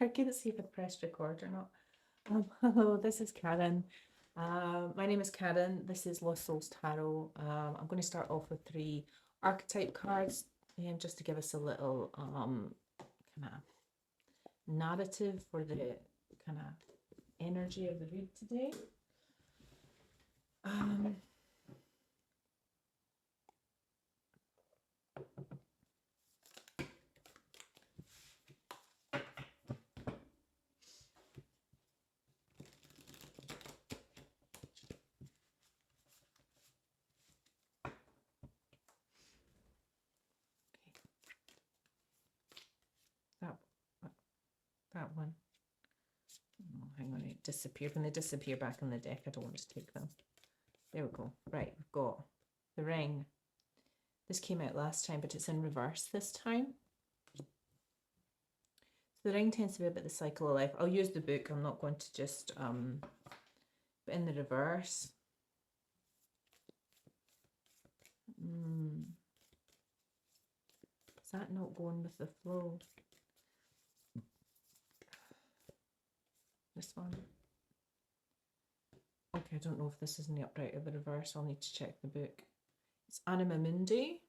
I couldn't see if I pressed record or not. Hello, this is Karen. My name is Karen. This is Lost Souls Tarot. I'm going to start off with 3 archetype cards, just to give us a little kind of narrative for the kind of energy of the read today. That one. Oh, hang on, it disappeared. When they disappear back in the deck, I don't want to take them. There we go. Right, we've got the ring. This came out last time, but it's in reverse this time. So the ring tends to be about the cycle of life. I'll use the book. I'm not going to just, but in the reverse. Is that not going with the flow? This one. Okay, I don't know if this is in the upright or the reverse. I'll need to check the book. It's Anima Mundi.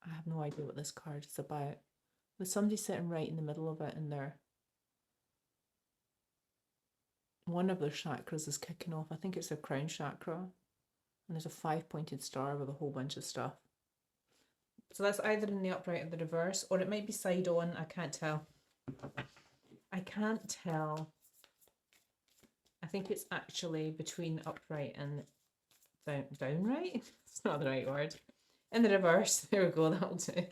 I have no idea what this card is about. There's somebody sitting right in the middle of it, and one of their chakras is kicking off. I think it's their crown chakra. And there's a 5-pointed star with a whole bunch of stuff. So that's either in the upright or the reverse, or it might be side on. I can't tell. I can't tell. I think it's actually between upright and downright. It's not the right word. In the reverse. There we go. That'll do.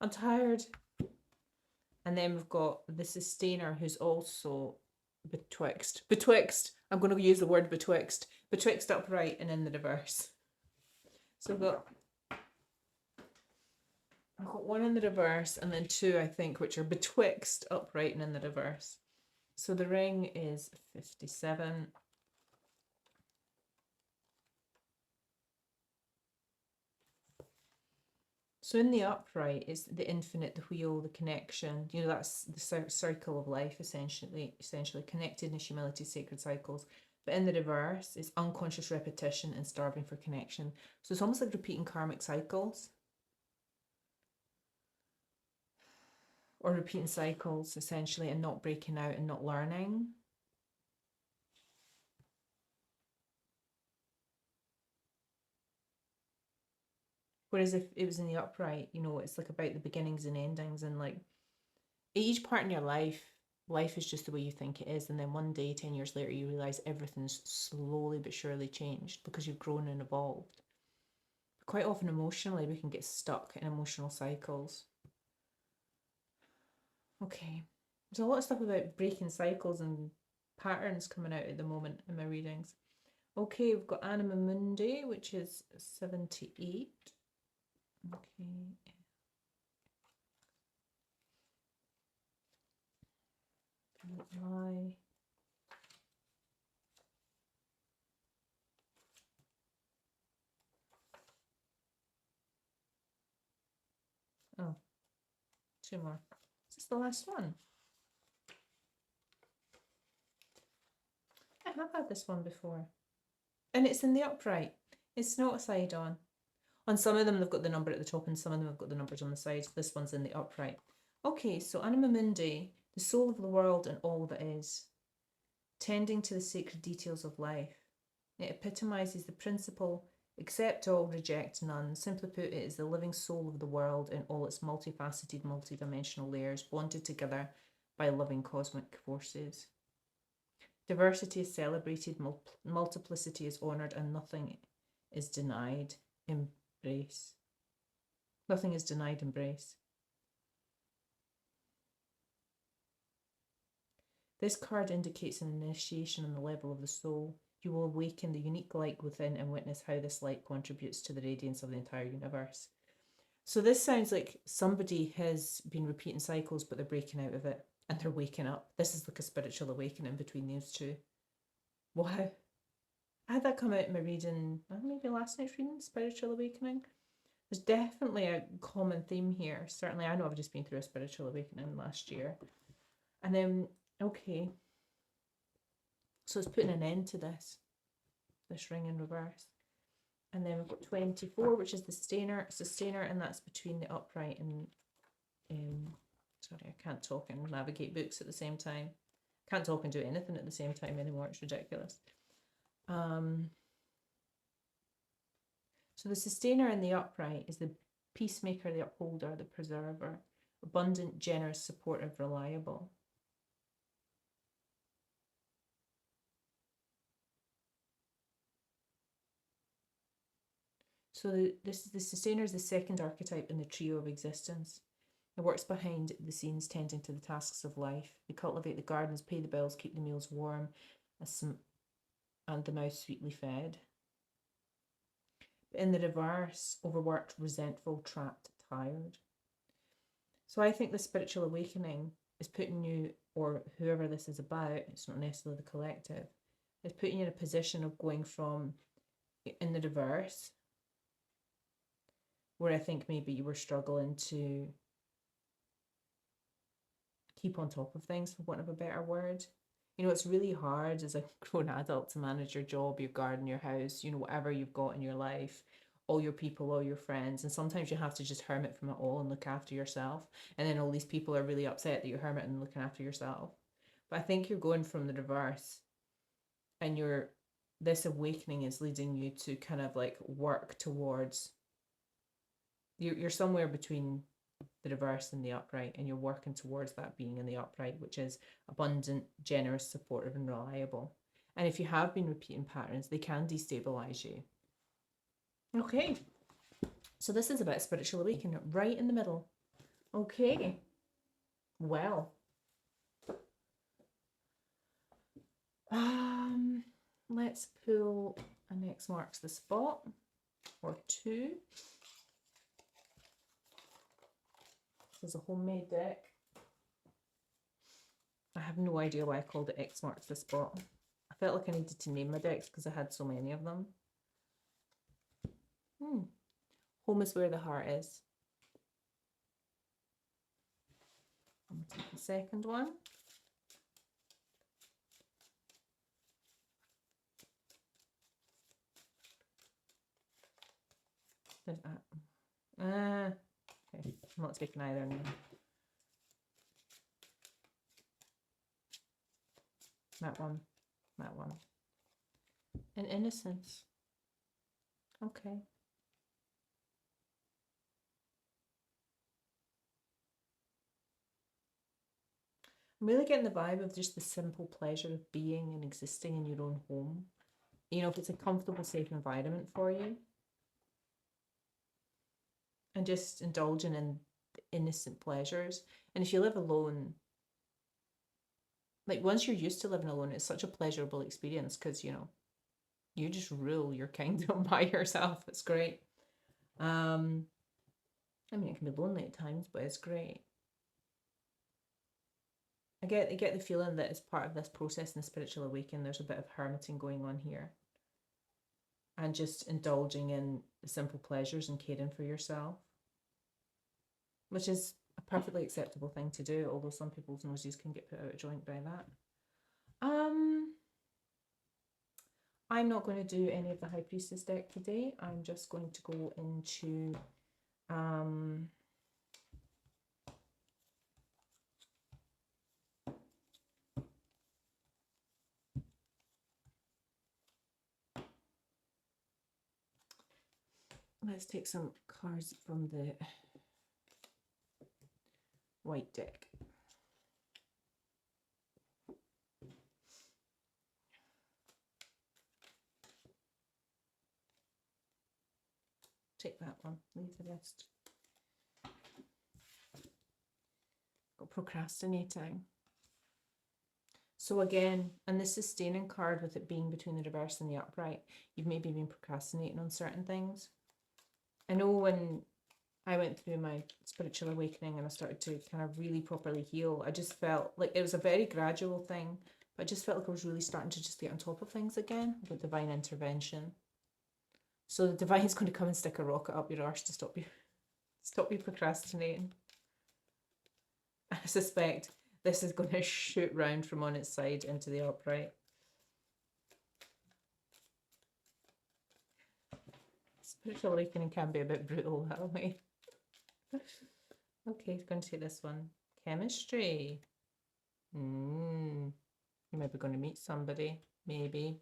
I'm tired. And then we've got the sustainer, who's also betwixt. Betwixt. I'm going to use the word betwixt. Betwixt upright and in the reverse. So I've got 1 in the reverse and then 2, I think, which are betwixt upright and in the reverse. So the ring is 57. So in the upright is the infinite, the wheel, the connection. You know, that's the circle of life, essentially connectedness, humility, sacred cycles. But in the reverse is unconscious repetition and starving for connection. So it's almost like repeating karmic cycles. Or repeating cycles, essentially, and not breaking out and not learning. Whereas if it was in the upright, you know, it's like about the beginnings and endings, and like each part in your life is just the way you think it is. And then one day, 10 years later, you realize everything's slowly but surely changed because you've grown and evolved. But quite often emotionally, we can get stuck in emotional cycles. Okay, there's a lot of stuff about breaking cycles and patterns coming out at the moment in my readings. Okay, we've got Anima Mundi, which is 78. Okay. Why? Oh, 2 more. Is this the last one? I have had this one before. And it's in the upright. It's not side on. On some of them, they've got the number at the top, and some of them have got the numbers on the sides. This one's in the upright. Okay, so Anima Mundi, the soul of the world and all that is, tending to the sacred details of life. It epitomizes the principle, accept all, reject none. Simply put, it is the living soul of the world in all its multifaceted, multidimensional layers, bonded together by loving cosmic forces. Diversity is celebrated, multiplicity is honoured, and nothing is denied. Embrace. Nothing is denied, embrace. This card indicates an initiation on the level of the soul. You will awaken the unique light within and witness how this light contributes to the radiance of the entire universe. So this sounds like somebody has been repeating cycles, but they're breaking out of it and they're waking up. This is like a spiritual awakening between those two. Wow. I had that come out in my reading, maybe last night's reading, Spiritual Awakening. There's definitely a common theme here. Certainly, I know I've just been through a spiritual awakening last year. And then, okay, so it's putting an end to this ring in reverse. And then we've got 24, which is the sustainer, and that's between the upright and, sorry, I can't talk and navigate books at the same time. Can't talk and do anything at the same time anymore. It's ridiculous. So the sustainer in the upright is the peacemaker, the upholder, the preserver, abundant, generous, supportive, reliable. So the sustainer is the second archetype in the trio of existence. It works behind the scenes, tending to the tasks of life. They cultivate the gardens, pay the bills, keep the meals warm, and the mouth sweetly fed. But in the reverse, overworked, resentful, trapped, tired. So I think the spiritual awakening is putting you, or whoever this is about, it's not necessarily the collective, is putting you in a position of going from in the reverse, where I think maybe you were struggling to keep on top of things, for want of a better word. You know, it's really hard as a grown adult to manage your job, your garden, your house, you know, whatever you've got in your life, all your people, all your friends. And sometimes you have to just hermit from it all and look after yourself. And then all these people are really upset that you're hermiting and looking after yourself. But I think you're going from the reverse, and this awakening is leading you to kind of like work towards, you're somewhere between the reverse and the upright, and you're working towards that being in the upright, which is abundant, generous, supportive, and reliable. And if you have been repeating patterns, they can destabilize you. Okay, so this is about spiritual awakening, right in the middle. Okay, well, let's pull an X marks the spot, or two. This is a homemade deck. I have no idea why I called it X marks the spot. I felt like I needed to name my decks because I had so many of them. Home is where the heart is. I'm going to take the second one. Okay, I'm not taking either now. That one. And innocence. Okay. I'm really getting the vibe of just the simple pleasure of being and existing in your own home. You know, if it's a comfortable, safe environment for you. And just indulging in innocent pleasures. And if you live alone, like once you're used to living alone, it's such a pleasurable experience because, you know, you just rule your kingdom by yourself. It's great. I mean, it can be lonely at times, but it's great. I get the feeling that as part of this process in the spiritual awakening, there's a bit of hermiting going on here. And just indulging in the simple pleasures and caring for yourself. Which is a perfectly acceptable thing to do, although some people's noses can get put out of joint by that. I'm not going to do any of the High Priestess deck today. I'm just going to go into let's take some cards from the white deck. Take that one, leave the rest. Got procrastinating. So again, and the sustaining card with it being between the reverse and the upright, you've maybe been procrastinating on certain things. I know when I went through my spiritual awakening and I started to kind of really properly heal, I just felt like it was a very gradual thing, but I just felt like I was really starting to just get on top of things again with divine intervention. So the divine's going to come and stick a rocket up your arse to stop you procrastinating. I suspect this is going to shoot round from on its side into the upright. Spiritual awakening can be a bit brutal that way. Okay, going to take this one. Chemistry. You might be going to meet somebody, maybe.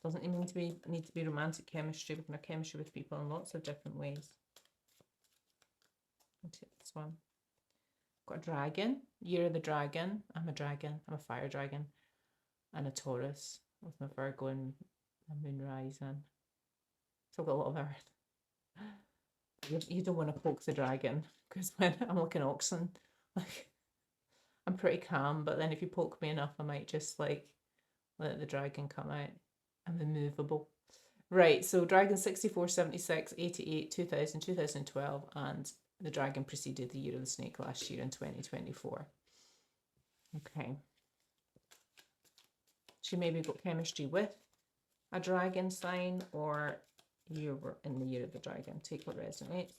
Doesn't even need to be romantic chemistry. We can have chemistry with people in lots of different ways. I'll take this one. Got a dragon. Year of the dragon. I'm a dragon. I'm a fire dragon. And a Taurus with my Virgo and my moon rising. So I've got a lot of earth. You don't want to poke the dragon, because when I'm like an oxen, like I'm pretty calm, but then if you poke me enough, I might just like let the dragon come out. I'm immovable. Right, so dragon 64, 76, 88, 2000, 2012, and the dragon preceded the year of the snake last year in 2024. Okay. She maybe got chemistry with a dragon sign, or you were in the year of the dragon. Take what resonates.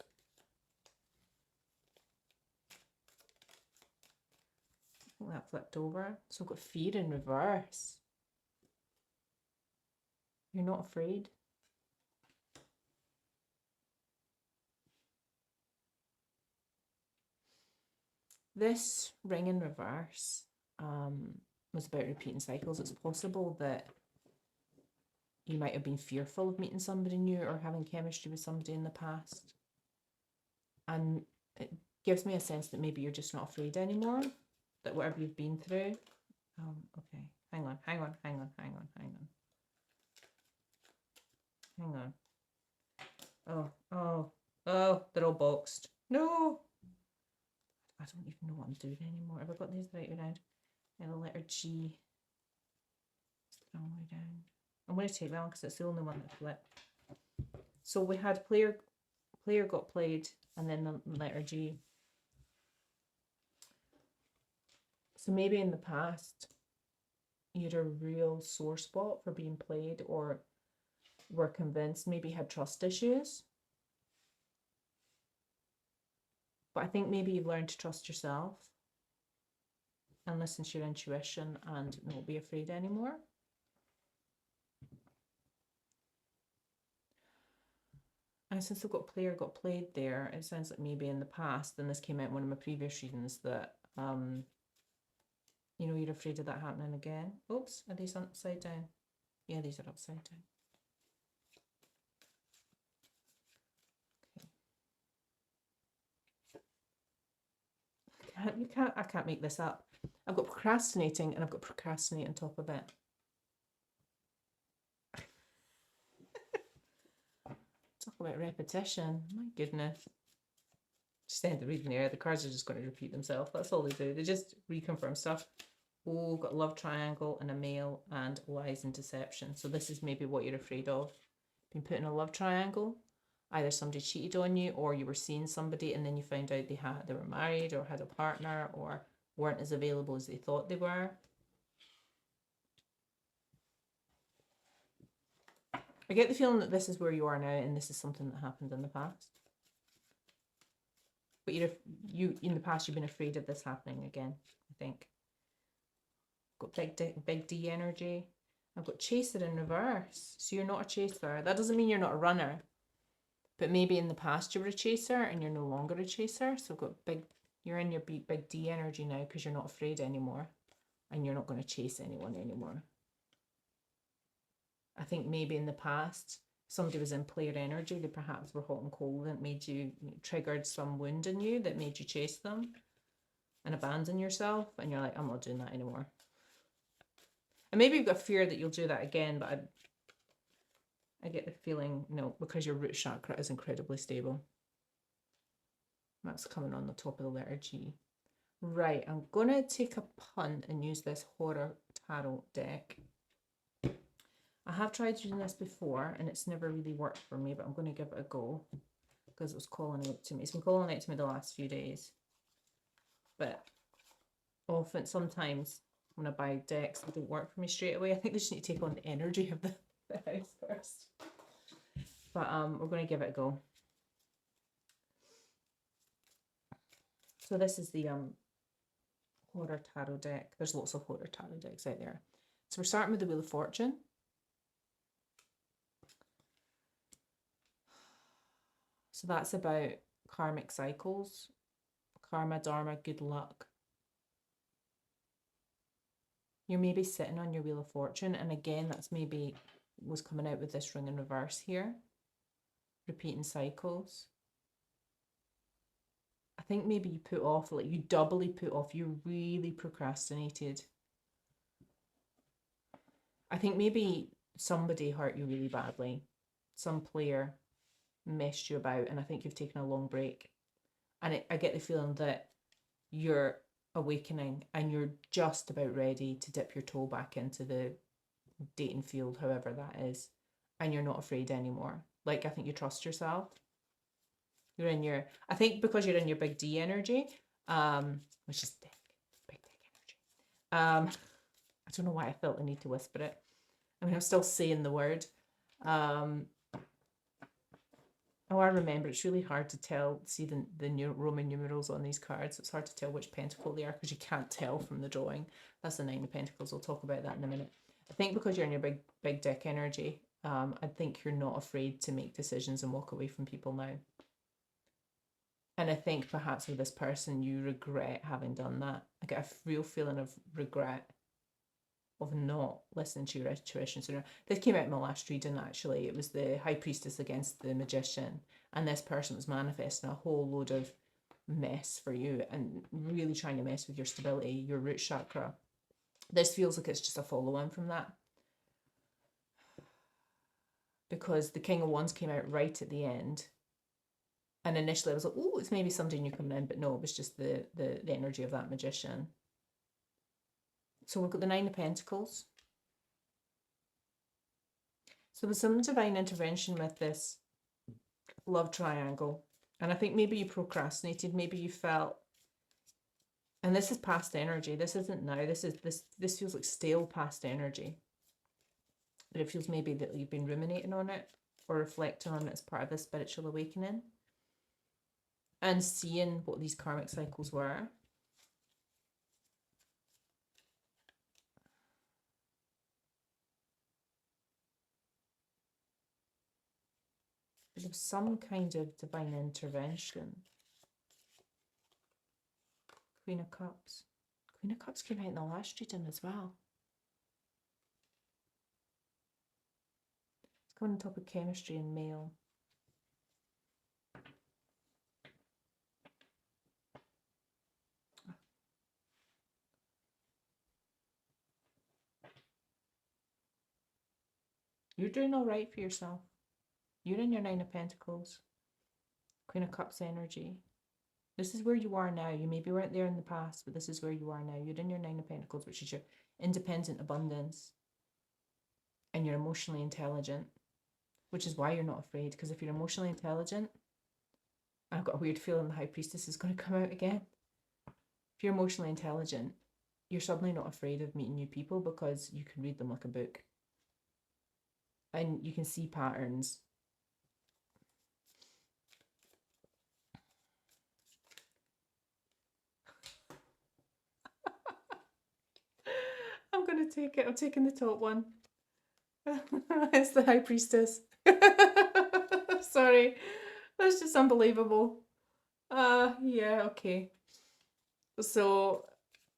I think that flipped over. So I've got fear in reverse. You're not afraid. This ring in reverse was about repeating cycles. It's possible that you might have been fearful of meeting somebody new or having chemistry with somebody in the past. And it gives me a sense that maybe you're just not afraid anymore, that whatever you've been through. Okay, hang on. Oh, they're all boxed. No! I don't even know what I'm doing anymore. Have I got these the right way around? And the letter G. It's the wrong way down. I'm going to take that one because it's the only one that flipped. So we had player got played, and then the letter G. So maybe in the past, you had a real sore spot for being played, or were convinced, maybe had trust issues. But I think maybe you've learned to trust yourself and listen to your intuition and not be afraid anymore. And since I've got player got played there, it sounds like maybe in the past, and this came out in one of my previous readings, that you know, you're afraid of that happening again. Oops, are these upside down? Yeah, these are upside down. Okay. I can't make this up. I've got procrastinating, and I've got procrastinate on top of it. Talk about repetition. My goodness. Just end the reading there. The cards are just going to repeat themselves. That's all they do. They just reconfirm stuff. Oh, got a love triangle and a male and lies and deception. So this is maybe what you're afraid of. Been put in a love triangle. Either somebody cheated on you, or you were seeing somebody and then you found out they were married or had a partner or weren't as available as they thought they were. I get the feeling that this is where you are now, and this is something that happened in the past. But you in the past, you've been afraid of this happening again, I think. Got big D energy. I've got chaser in reverse. So you're not a chaser. That doesn't mean you're not a runner. But maybe in the past you were a chaser and you're no longer a chaser. So I've got you're in your big D energy now because you're not afraid anymore. And you're not going to chase anyone anymore. I think maybe in the past, somebody was in player energy. They perhaps were hot and cold and made you, triggered some wound in you that made you chase them and abandon yourself. And you're like, I'm not doing that anymore. And maybe you've got fear that you'll do that again, but I get the feeling, no, because your root chakra is incredibly stable. That's coming on the top of the letter G. Right, I'm going to take a punt and use this Horror Tarot deck. I have tried using this before and it's never really worked for me, but I'm going to give it a go because it was calling out to me. It's been calling out to me the last few days. But often, sometimes when I buy decks, they don't work for me straight away. I think they just need to take on the energy of the house first. But we're going to give it a go. So this is the Horror Tarot deck. There's lots of Horror Tarot decks out there. So we're starting with the Wheel of Fortune. So that's about karmic cycles, karma, dharma, good luck. You're maybe sitting on your Wheel of Fortune, and again, that's maybe was coming out with this ring in reverse here. Repeating cycles. I think maybe you put off, like you doubly put off, you really procrastinated. I think maybe somebody hurt you really badly. Some player messed you about, and I think you've taken a long break. And I get the feeling that you're awakening and you're just about ready to dip your toe back into the dating field, however that is, and you're not afraid anymore. Like, I think you trust yourself. You're in your, I think because you're in your big D energy, which is big energy. I don't know why I felt the need to whisper it. I mean, I'm still saying the word. Oh, I remember, it's really hard to tell, see the new Roman numerals on these cards. It's hard to tell which pentacle they are because you can't tell from the drawing. That's the 9 of Pentacles. We'll talk about that in a minute. I think because you're in your big dick energy, I think you're not afraid to make decisions and walk away from people now. And I think perhaps with this person, you regret having done that. I get a real feeling of regret of not listening to your intuition sooner. This came out in my last reading, actually. It was the High Priestess against the Magician. And this person was manifesting a whole load of mess for you and really trying to mess with your stability, your root chakra. This feels like it's just a follow-on from that. Because the King of Wands came out right at the end. And initially I was like, oh, it's maybe somebody new coming in. But no, it was just the energy of that magician. So we've got the 9 of Pentacles. So there's some divine intervention with this love triangle. And I think maybe you procrastinated, maybe you felt, and this is past energy. This isn't now. This feels like stale past energy. But it feels maybe that you've been ruminating on it or reflecting on it as part of this spiritual awakening. And seeing what these karmic cycles were. There was some kind of divine intervention. Queen of Cups. Queen of Cups came out in the last reading as well. Let's go on top of chemistry and male. You're doing all right for yourself. You're in your 9 of Pentacles. Queen of Cups energy. This is where you are now. You maybe weren't there in the past, but this is where you are now. You're in your 9 of Pentacles, which is your independent abundance. And you're emotionally intelligent, which is why you're not afraid. Because if you're emotionally intelligent, I've got a weird feeling the High Priestess is going to come out again. If you're emotionally intelligent, you're suddenly not afraid of meeting new people because you can read them like a book. And you can see patterns. I'm going to take it. I'm taking the top one. It's the High Priestess. Sorry. That's just unbelievable. Yeah, okay. So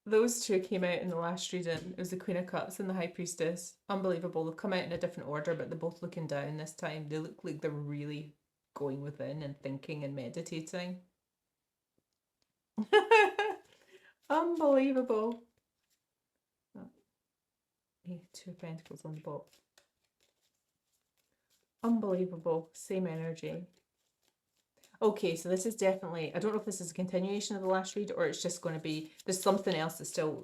those two came out in the last reading. It was the Queen of Cups and the High Priestess. Unbelievable. They've come out in a different order, but they're both looking down this time. They look like they're really going within and thinking and meditating. Unbelievable. Oh, 2 of Pentacles on the bottom. Unbelievable. Same energy. Okay, so this is definitely, I don't know if this is a continuation of the last read or it's just going to be, there's something else that still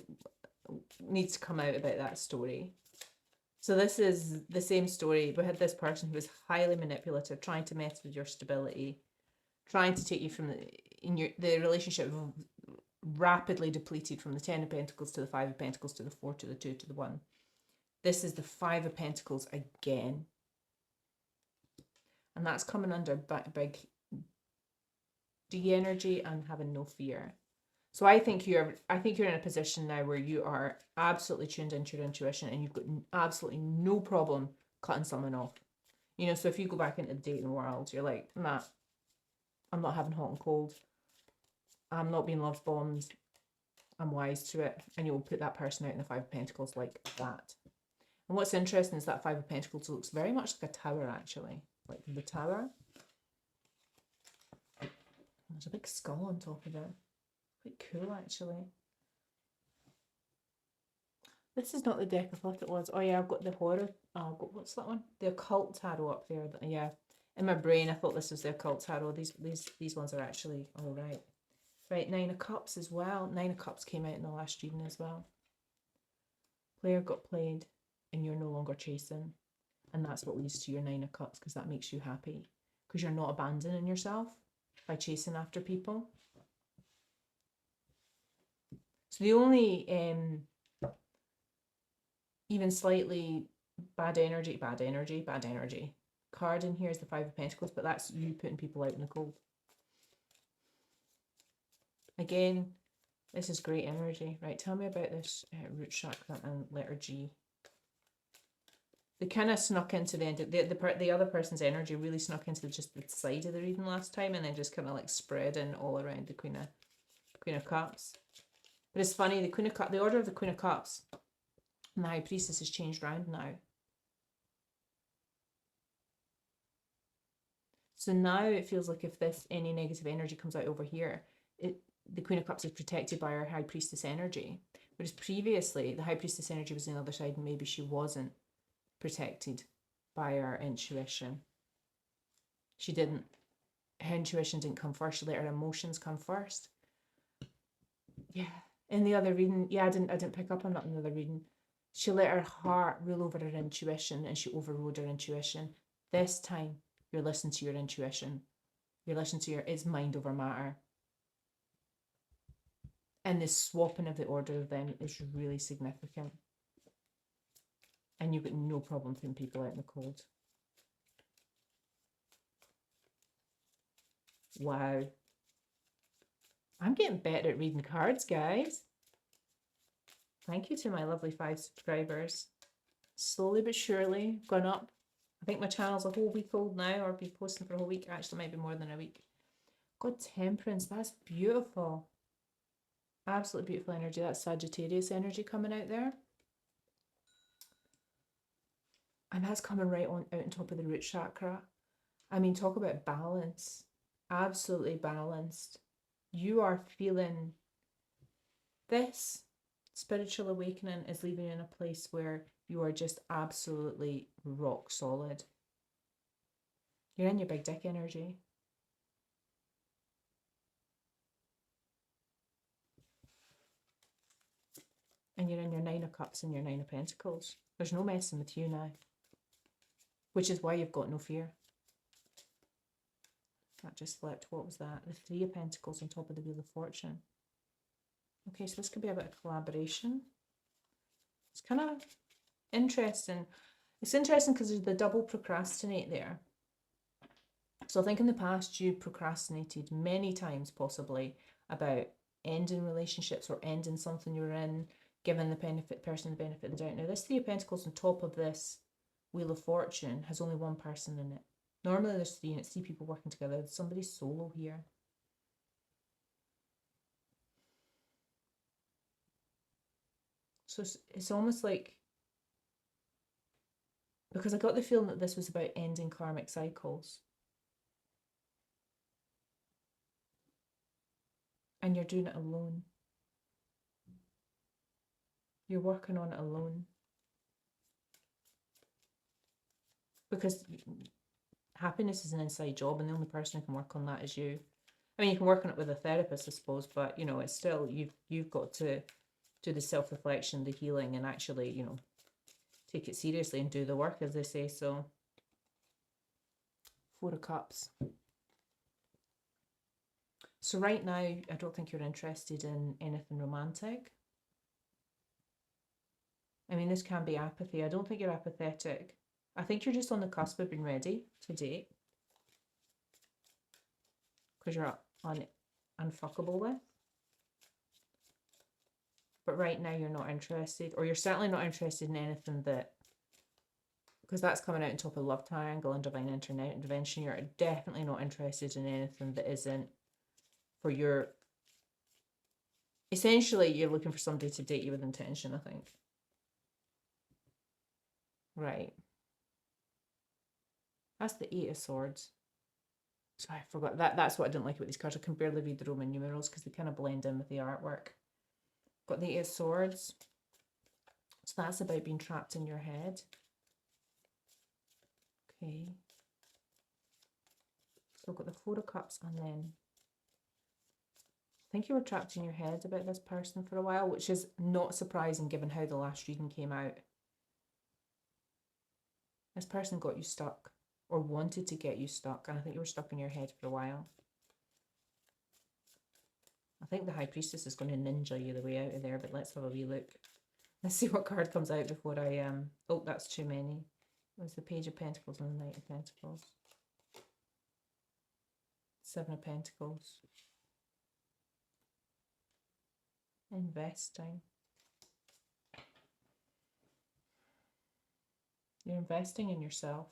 needs to come out about that story. So this is the same story. We had this person who was highly manipulative, trying to mess with your stability, trying to take you from the relationship rapidly depleted from the 10 of Pentacles to the 5 of Pentacles to the 4 to the 2 to the 1. This is the 5 of Pentacles again. And that's coming under big D energy and having no fear. So I think you're in a position now where you are absolutely tuned into your intuition and you've got absolutely no problem cutting someone off. You know, so if you go back into the dating world, you're like, nah, I'm not having hot and cold. I'm not being love bombed. I'm wise to it. And you'll put that person out in the Five of Pentacles like that. And what's interesting is that Five of Pentacles looks very much like a tower, actually. Like the tower. There's a big skull on top of it. Quite cool, actually. This is not the deck I thought it was. Oh yeah, I've got the horror. Oh, I've got, what's that one? The occult tarot up there. Yeah, in my brain I thought this was the occult tarot. These ones are actually all right. Right, Nine of Cups as well. Nine of Cups came out in the last reading as well. Player got played, and you're no longer chasing, and that's what leads to your Nine of Cups, because that makes you happy, because you're not abandoning yourself by chasing after people. So the only even slightly bad energy card in here is the Five of Pentacles, but that's you putting people out in the cold. Again, this is great energy. Right, tell me about this root chakra and letter G. They kind of snuck into the end of the other person's energy really snuck into just the side of the reading last time, and then just kind of like spread in all around the Queen of Cups. But it's funny, the order of the Queen of Cups and the High Priestess has changed round now. So now it feels like if any negative energy comes out over here, the Queen of Cups is protected by her High Priestess energy. Whereas previously, the High Priestess energy was on the other side and maybe she wasn't protected by her intuition. She didn't. Her intuition didn't come first. She let her emotions come first. Yeah. In the other reading, yeah, I didn't pick up on that in the other reading. She let her heart rule over her intuition and she overrode her intuition. This time, you're listening to your intuition. You're listening to it's mind over matter. And the swapping of the order of them is really significant. And you've got no problem putting people out in the cold. Wow. I'm getting better at reading cards, guys. Thank you to my lovely 5 subscribers. Slowly but surely, gone up. I think my channel's a whole week old now, or be posting for a whole week. Actually, maybe more than a week. God, Temperance, that's beautiful. Absolutely beautiful energy. That's Sagittarius energy coming out there. And that's coming right out on top of the root chakra. I mean, talk about balance. Absolutely balanced. You are feeling this spiritual awakening is leaving you in a place where you are just absolutely rock solid. You're in your big dick energy. And you're in your 9 of Cups and your 9 of Pentacles. There's no messing with you now. Which is why you've got no fear. That just flipped. What was that? The 3 of Pentacles on top of the Wheel of Fortune. Okay, so this could be a bit of collaboration. It's kind of interesting. It's interesting because there's the double procrastinate there. So I think in the past you procrastinated many times possibly about ending relationships or ending something you were in, giving the person the benefit of the doubt. Now this 3 of Pentacles on top of this Wheel of Fortune has only one person in it. Normally there's 3 and it's 3 people working together. There's somebody solo here. So it's almost like, because I got the feeling that this was about ending karmic cycles. And you're doing it alone. You're working on it alone. Because happiness is an inside job and the only person who can work on that is you. I mean, you can work on it with a therapist, I suppose, but, you know, it's still, you've got to do the self-reflection, the healing, and actually, you know, take it seriously and do the work, as they say. So, 4 of Cups. So right now, I don't think you're interested in anything romantic. I mean, this can be apathy. I don't think you're apathetic. I think you're just on the cusp of being ready to date. because you're unfuckable with. But right now you're not interested, or you're certainly not interested in anything that, because that's coming out on top of love triangle and divine intervention. You're definitely not interested in anything that isn't for your, essentially you're looking for somebody to date you with intention, I think. Right. That's the Eight of Swords. Sorry, I forgot that. That's what I didn't like about these cards. I can barely read the Roman numerals because they kind of blend in with the artwork. Got the Eight of Swords. So that's about being trapped in your head. Okay. So I've got the Four of Cups, and then I think you were trapped in your head about this person for a while, which is not surprising given how the last reading came out. This person got you stuck, or wanted to get you stuck, and I think you were stuck in your head for a while. I think the High Priestess is going to ninja you the way out of there, but let's have a wee look. Let's see what card comes out before I oh, that's too many. There's the Page of Pentacles and the Knight of Pentacles. Seven of Pentacles. Investing. You're investing in yourself.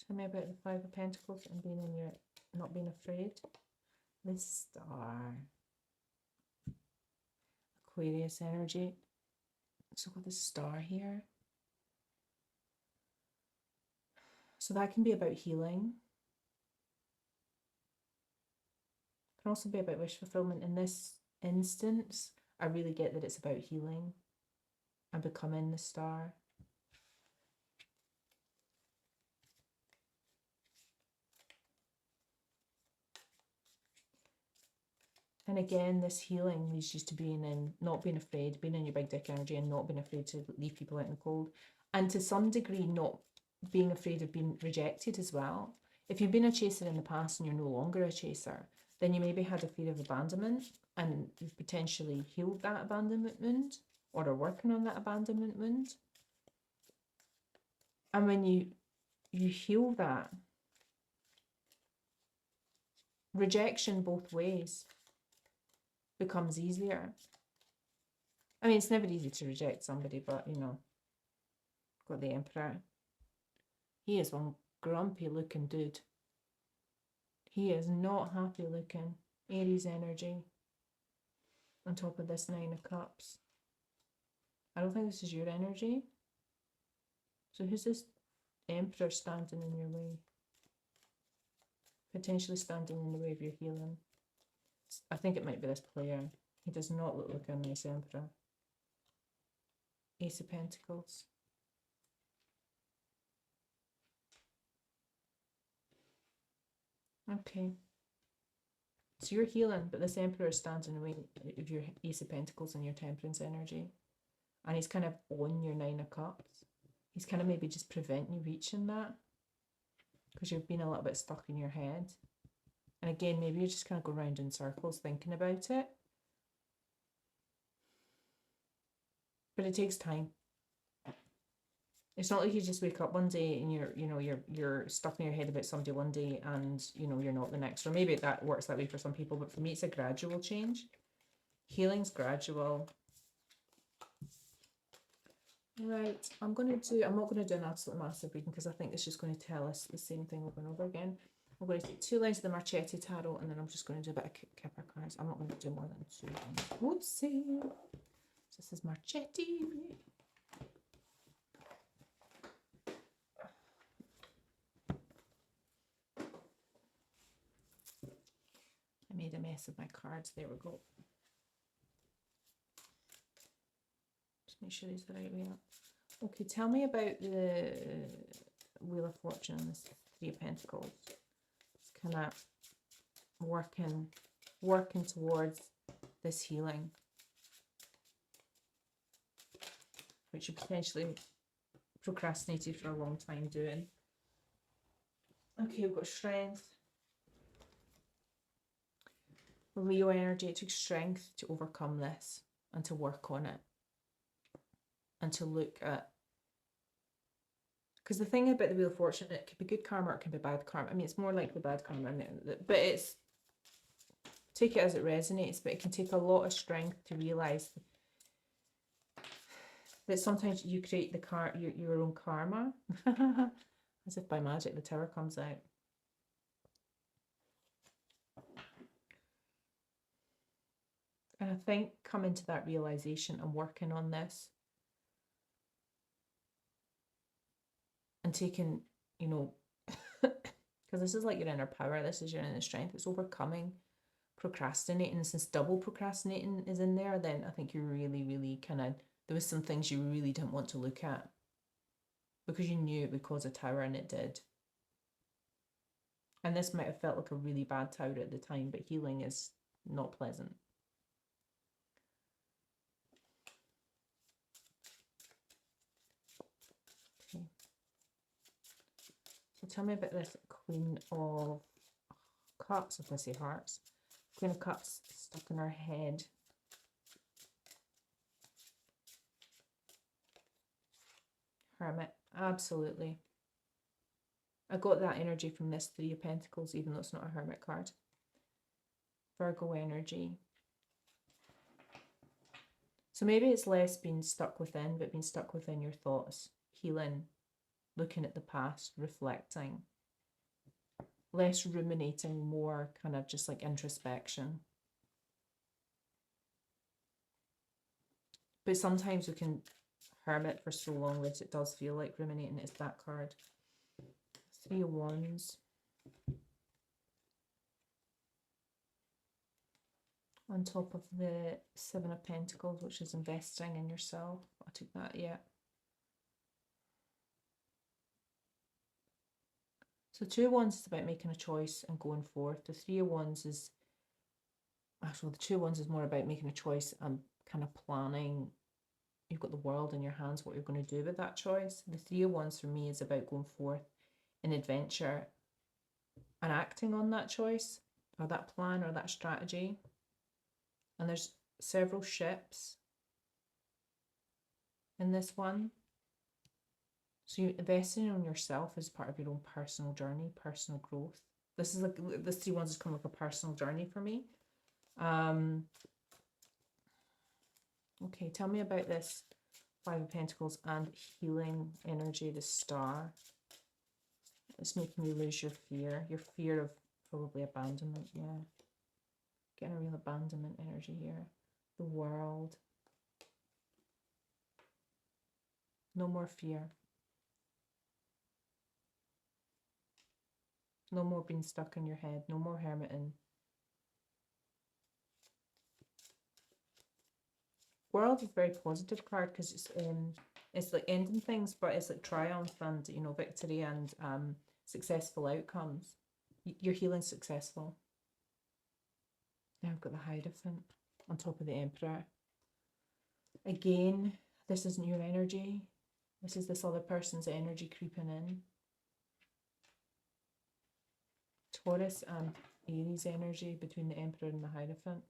Tell me about the Five of Pentacles and being in your, not being afraid. The Star. Aquarius energy. So I've got the Star here. So that can be about healing. It can also be about wish fulfillment. In this instance, I really get that it's about healing and becoming the Star. And again, this healing leads you to being in, not being afraid, being in your big dick energy and not being afraid to leave people out in the cold. And to some degree, not being afraid of being rejected as well. If you've been a chaser in the past and you're no longer a chaser, then you maybe had a fear of abandonment and you've potentially healed that abandonment wound or are working on that abandonment wound. And when you heal that, rejection both ways becomes easier. I mean, it's never easy to reject somebody, but you know, got the Emperor. He is one grumpy looking dude. He is not happy looking. Aries energy on top of this Nine of Cups. I don't think this is your energy. So who's this Emperor standing in your way? Potentially standing in the way of your healing. I think it might be this player. He does not look like a nice Emperor. Ace of Pentacles. Okay. So you're healing, but this Emperor stands in the way of your Ace of Pentacles and your Temperance energy. And he's kind of on your Nine of Cups. He's kind of maybe just preventing you reaching that. Because you've been a little bit stuck in your head. And again, maybe you just kind of go round in circles thinking about it. But it takes time. It's not like you just wake up one day and you're stuck in your head about somebody one day and you're not the next. Or maybe that works that way for some people, but for me it's a gradual change. Healing's gradual. Right, I'm not going to do an absolute massive reading because I think it's just going to tell us the same thing over and over again. I'm going to take 2 lines of the Marchetti Tarot and then I'm just going to do a bit of Kipper cards. I'm not going to do more than 2 lines. Whoopsie. So this is Marchetti. I made a mess of my cards. There we go. Just make sure these are the right way up. Okay, tell me about the Wheel of Fortune and this Three of Pentacles. It's kind of working towards this healing, which you potentially procrastinated for a long time doing. Okay, we've got Strength. Leo energy, it took strength to overcome this and to work on it and to look at, because the thing about the Wheel of Fortune, it could be good karma or it can be bad karma. I mean, it's more likely bad karma, but it's, take it as it resonates, but it can take a lot of strength to realise that sometimes you create your own karma. As if by magic the Tower comes out. And I think coming to that realisation and working on this and taking, you know, because this is like your inner power, this is your inner strength, it's overcoming procrastinating. Since double procrastinating is in there, then I think you're really, really kind of, there was some things you really didn't want to look at because you knew it would cause a tower, and it did. And this might have felt like a really bad tower at the time, but healing is not pleasant. Okay. So tell me about this Queen of Cups, if I say Hearts. Queen of Cups stuck in her head. Hermit, absolutely. I got that energy from this Three of Pentacles, even though it's not a Hermit card. Virgo energy. So maybe it's less being stuck within, but being stuck within your thoughts, healing, looking at the past, reflecting. Less ruminating, more kind of just like introspection. But sometimes we can hermit for so long that it does feel like ruminating. It's that card. Three of Wands. On top of the Seven of Pentacles, which is investing in yourself. I took that, yeah. So Two of Wands is about making a choice and going forth. The Three of Wands is, actually the Two of Wands is more about making a choice and kind of planning. You've got the world in your hands, what you're going to do with that choice. The Three of Wands for me is about going forth in adventure and acting on that choice or that plan or that strategy. And there's several ships in this one. So you're investing on yourself as part of your own personal journey, personal growth. This is like, this Three of Wands has come like a personal journey for me. Okay, tell me about this Five of Pentacles and healing energy, the Star. It's making you lose your fear of probably abandonment, yeah. Getting a real abandonment energy here. The World. No more fear. No more being stuck in your head. No more hermiting. World is a very positive card because it's like ending things, but it's like triumph and, you know, victory and successful outcomes. You're healing successful. Now I've got the Hierophant on top of the Emperor. Again, this isn't your energy. This is this other person's energy creeping in. Taurus and Aries energy between the Emperor and the Hierophant.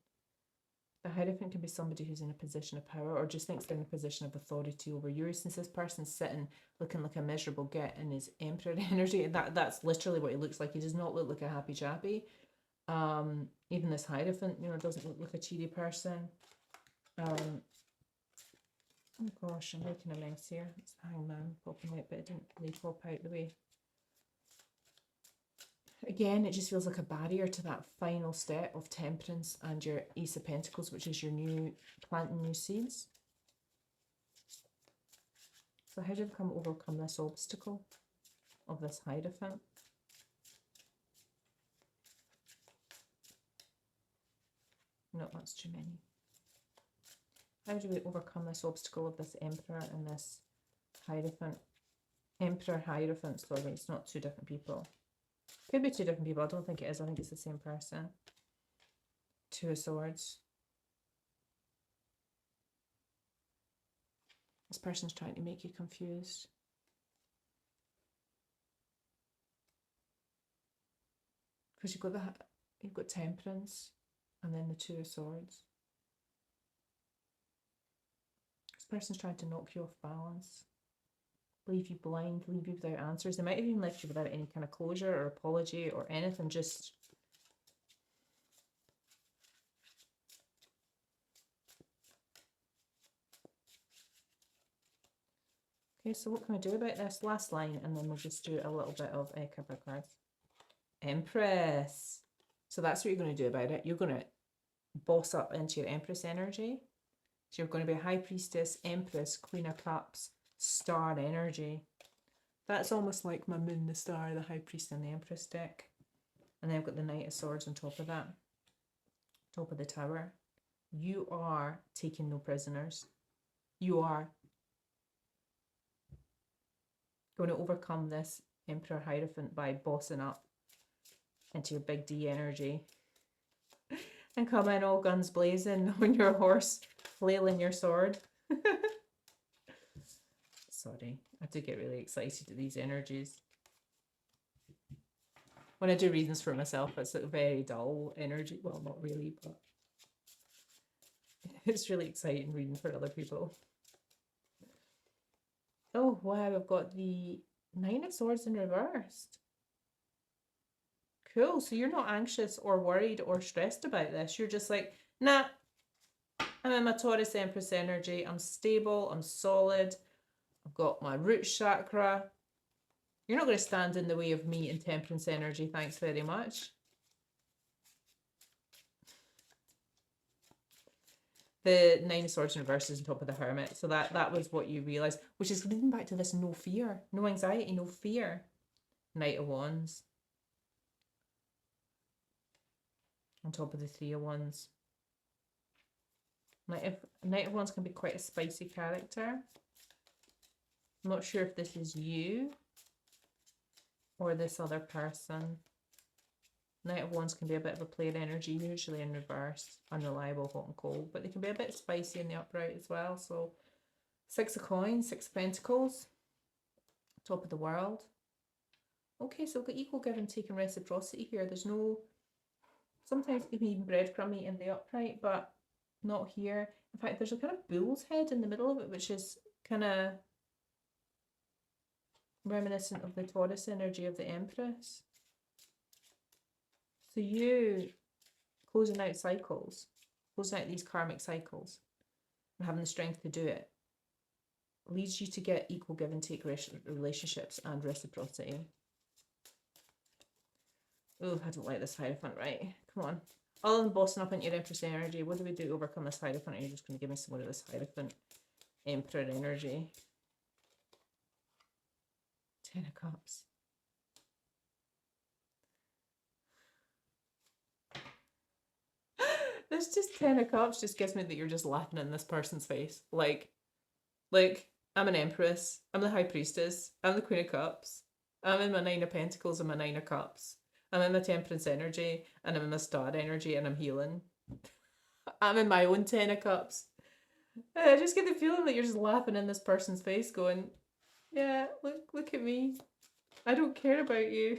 The Hierophant can be somebody who's in a position of power or just thinks they're in a position of authority over you. Since this person's sitting looking like a miserable git in his Emperor energy, that's literally what he looks like. He does not look like a happy chappy. Even this Hierophant, you know, doesn't look like a cheery person. Oh gosh, I'm making a mess here. It's the Hangman popping out, but it didn't really pop out the way. Again, it just feels like a barrier to that final step of Temperance and your Ace of Pentacles, which is your new planting new seeds. So how did I overcome this obstacle of this Hierophant? No, that's too many. How do we overcome this obstacle of this Emperor and this Hierophant? Emperor-Hierophant, sorry, it's not two different people. Could be two different people. I don't think it is. I think it's the same person. Two of Swords. This person's trying to make you confused. Because you've got Temperance And then the Two of Swords. This person's trying to knock you off balance. Leave you blind, leave you without answers. They might have even left you without any kind of closure or apology or anything, just... Okay, so what can I do about this? Last line, and then we'll just do a little bit of cover cards. Empress. So that's what you're going to do about it. You're going to boss up into your Empress energy. So you're going to be High Priestess, Empress, Queen of Cups, Star energy. That's almost like my Moon, the Star, the High Priest, and the Empress deck. And then I've got the Knight of Swords on top of that. Top of the Tower. You are taking no prisoners. You are going to overcome this Emperor-Hierophant by bossing up into your big D energy and come in all guns blazing on your horse, flailing your sword. Sorry, I do get really excited at these energies. When I do readings for myself, it's a very dull energy. Well, not really, but it's really exciting reading for other people. Oh, wow, I've got the Nine of Swords in reversed. Cool, so you're not anxious or worried or stressed about this. You're just like, nah, I'm in my Taurus Empress energy. I'm stable, I'm solid. I've got my root chakra. You're not going to stand in the way of me and Temperance energy, thanks very much. The Nine of Swords in reverse is on top of the Hermit. So that was what you realised, which is leading back to this no fear, no anxiety, no fear. Knight of Wands. On top of the Three of Wands. Knight of Wands can be quite a spicy character. I'm not sure if this is you or this other person. Knight of Wands can be a bit of a player energy, usually in reverse, unreliable, hot and cold, but they can be a bit spicy in the upright as well. So Six of Coins, Six of Pentacles, top of the world. Okay, so we've got equal give and take and reciprocity here. There's no, sometimes it can be even breadcrumby in the upright, but not here. In fact, there's a kind of bull's head in the middle of it, which is kind of reminiscent of the Taurus energy of the Empress. So you closing out cycles, closing out these karmic cycles and having the strength to do it leads you to get equal give and take relationships and reciprocity. Oh, I don't like this Hierophant, right? Come on. Other than bossing up into your Empress energy, what do we do to overcome this Hierophant? Are you just going to give me some more of this Hierophant Emperor energy? Ten of Cups. This just Ten of Cups just gives me that you're just laughing in this person's face. Like, I'm an Empress. I'm the High Priestess. I'm the Queen of Cups. I'm in my Nine of Pentacles and my Nine of Cups. I'm in my Temperance energy and I'm in my Star energy and I'm healing. I'm in my own Ten of Cups. I just get the feeling that you're just laughing in this person's face going, yeah, look at me. I don't care about you.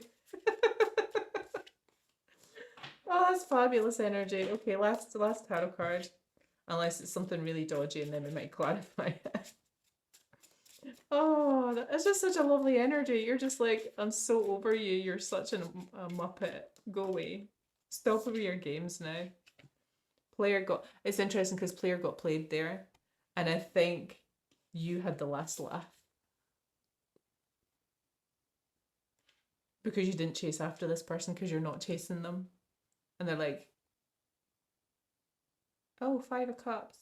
Oh, that's fabulous energy. Okay, last tarot card. Unless it's something really dodgy and then we might clarify it. Oh, it's just such a lovely energy. You're just like, I'm so over you. You're such a muppet. Go away. Stop with your games now. It's interesting because player got played there. And I think you had the last laugh. Because you didn't chase after this person because you're not chasing them. And they're like, oh, Five of Cups.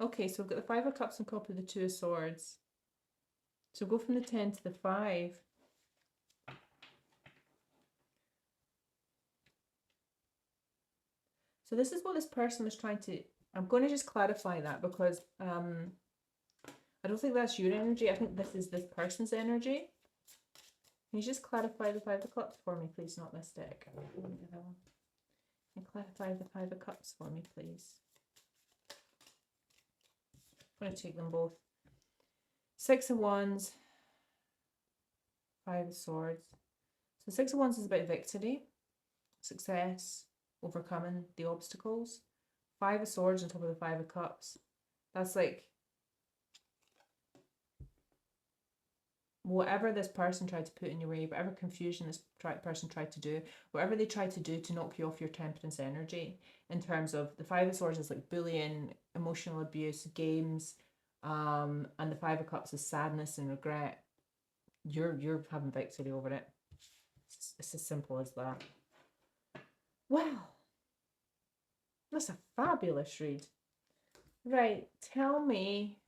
Okay, so we've got the Five of Cups on top of the Two of Swords. So go from the 10 to the 5. So this is what this person was trying to... I'm going to just clarify that because I don't think that's your energy. I think this is this person's energy. Can you just clarify the Five of Cups for me, please? Not this deck. Can you clarify the Five of Cups for me, please? I'm going to take them both. Six of Wands, Five of Swords. So Six of Wands is about victory, success, overcoming the obstacles. Five of Swords on top of the Five of Cups. That's like whatever this person tried to put in your way, whatever confusion this person tried to do, whatever they tried to do to knock you off your temperance energy, in terms of the Five of Swords is like bullying, emotional abuse, games, and the Five of Cups is sadness and regret. You're having victory over it. It's as simple as that. Wow, that's a fabulous read. Right, tell me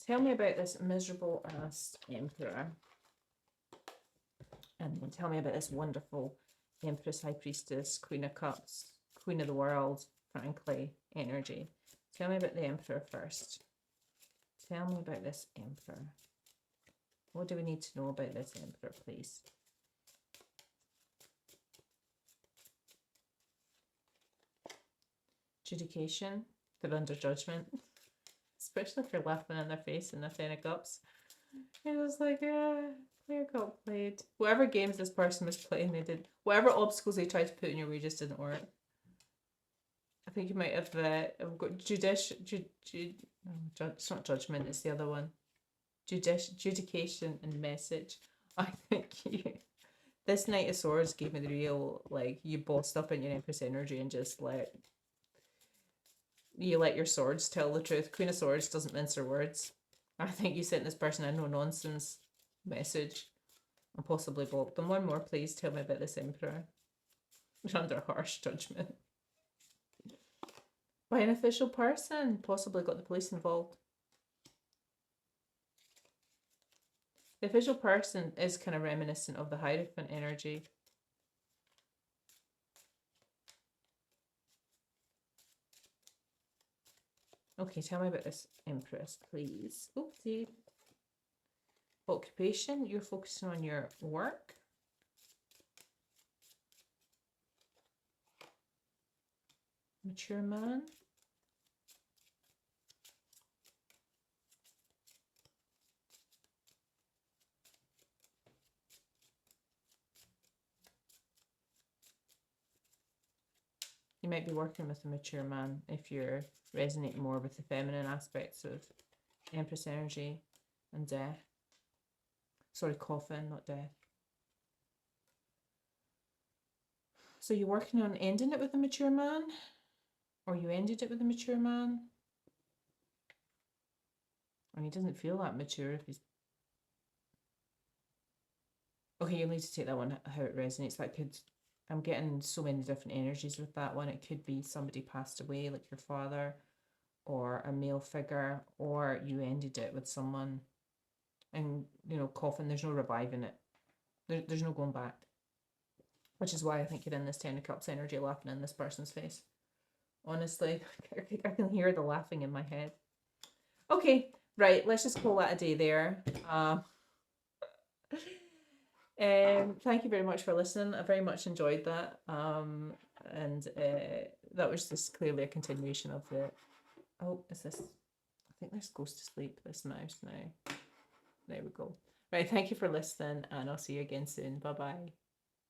about this miserable ass Emperor. And then tell me about this wonderful Empress, High Priestess, Queen of Cups, Queen of the World, frankly, energy. Tell me about the Emperor first. Tell me about this Emperor. What do we need to know about this Emperor, please? Adjudication. They're under judgment. Especially if you're laughing in their face in the Ten of Cups. It was like, player got played. Whatever games this person was playing, they did. Whatever obstacles they tried to put in your way just didn't work. I think you might have got it's not judgment, it's the other one. Judication and message. I think this Knight of Swords gave me the real, like, you bossed up in your Empress energy and just let your swords tell the truth. Queen of Swords doesn't mince her words. I think you sent this person a no-nonsense message and possibly blocked them. One more, please. Tell me about this Emperor. You're under harsh judgment. By an official person. Possibly got the police involved. The official person is kind of reminiscent of the Hierophant energy. Okay, tell me about this Empress, please. Oopsie. Occupation, you're focusing on your work. Mature man. You might be working with a mature man if you're resonating more with the feminine aspects of Empress energy and death. Sorry, coffin, not death. So you're working on ending it with a mature man? Or you ended it with a mature man? And he doesn't feel that mature if he's... Okay, you'll need to take that one, how it resonates. That could... I'm getting so many different energies with that one. It could be somebody passed away, like your father, or a male figure, or you ended it with someone. And, you know, coffin, there's no reviving it. There's no going back. Which is why I think you're in this Ten of Cups energy laughing in this person's face. Honestly, I can hear the laughing in my head. Okay, right, let's just call that a day there. Thank you very much for listening. I very much enjoyed that. And that was just clearly a continuation of the... Oh, is this... I think this goes to sleep, this mouse now. There we go. Right, thank you for listening, and I'll see you again soon. Bye-bye.